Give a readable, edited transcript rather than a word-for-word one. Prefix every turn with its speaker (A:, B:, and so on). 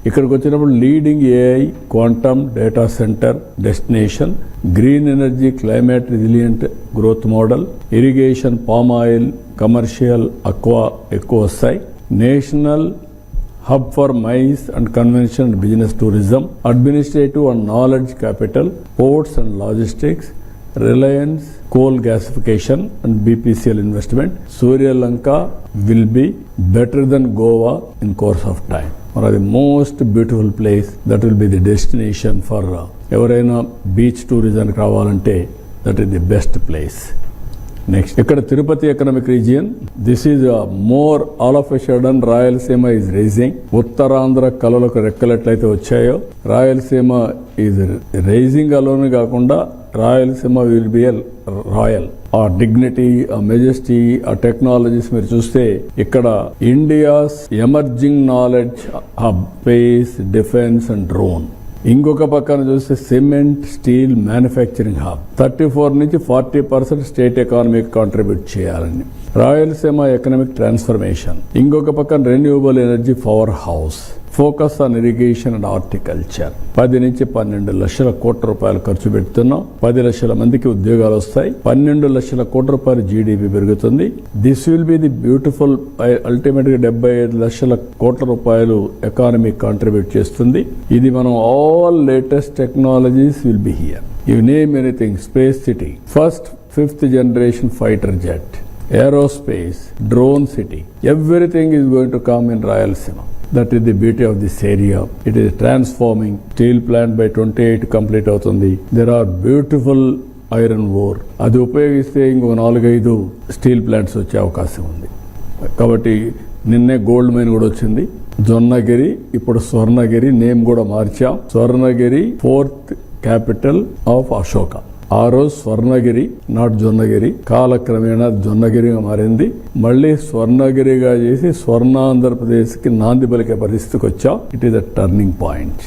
A: ఇక్కడికి వచ్చినప్పుడు leading AI, quantum, data center destination, green energy, climate resilient growth model, irrigation, palm oil, commercial, aqua ఎక్కువ వస్తాయి. National hub for mines and convention and business tourism, administrative and knowledge capital, ports and logistics, Reliance coal gasification and BPCL investment. Surya Lanka will be better than Goa in course of time. One of the most beautiful place that will be the destination for ఎవరైనా beach tourism కావాలంటే that is the best place. Next ఇక్కడ Tirupati economic region. This is more all of a sudden Rayalaseema is rising. Uttarandhra కళలకు రెక్కలెట్లయితే వచ్చాయో Rayalaseema is rising అలోనే కాకుండా Rayalaseema will be royal. ఆ dignity, ఆ మెజెస్టీ, ఆ టెక్నాలజీస్ మీరు చూస్తే ఇక్కడ India's emerging knowledge hub, space, defence and drone. ఇంకొక పక్కన చూస్తే సిమెంట్, స్టీల్ మ్యానుఫ్యాక్చరింగ్ హబ్. 34 నుంచి 40% స్టేట్ ఎకానమీకి కాంట్రిబ్యూట్ చేయాలని రాయలసీమ ఎకనామిక్ ట్రాన్స్ఫర్మేషన్. ఇంకొక పక్కన renewable energy power house, focus on irrigation and horticulture. 10 నుంచి 12 లక్షల కోట్ల రూపాయలు ఖర్చు పెడుతున్నాం. 10 లక్షల మందికి ఉద్యోగాలు వస్తాయి. 12 లక్షల కోట్ల రూపాయలు జీడీపీ పెరుగుతుంది. This will be the beautiful. Ultimate గా 75 లక్షల కోట్ల రూపాయలు ఎకానమీ కాంట్రిబ్యూట్ చేస్తుంది. ఇది మనం all latest technologies will be here. You name anything, space city, first 5th generation fighter jet, aerospace, drone city, everything is going to come in Rayalaseema. That is the beauty of this area. It is transforming. Steel plant by 28 complete అవుతుంది. There are beautiful iron ore. అది ఉపయోగిస్తే ఇంకో 4-5 steel plants వచ్చే అవకాశం ఉంది. కాబట్టి నిన్నే gold mine కూడా వచ్చింది. జొన్నగిరి, ఇప్పుడు స్వర్ణగిరి నేమ్ కూడా మార్చాం. Swarnagiri 4th capital of Ashoka. ఆ రోజు స్వర్ణగిరి, నాట్ జొన్నగిరి. కాలక్రమేణా జొన్నగిరిగా మారింది. మళ్ళీ స్వర్ణగిరిగా చేసి స్వర్ణాంధ్రప్రదేశ్ కి నాంది పలికే పరిస్థితికి వచ్చాం. It is a turning point.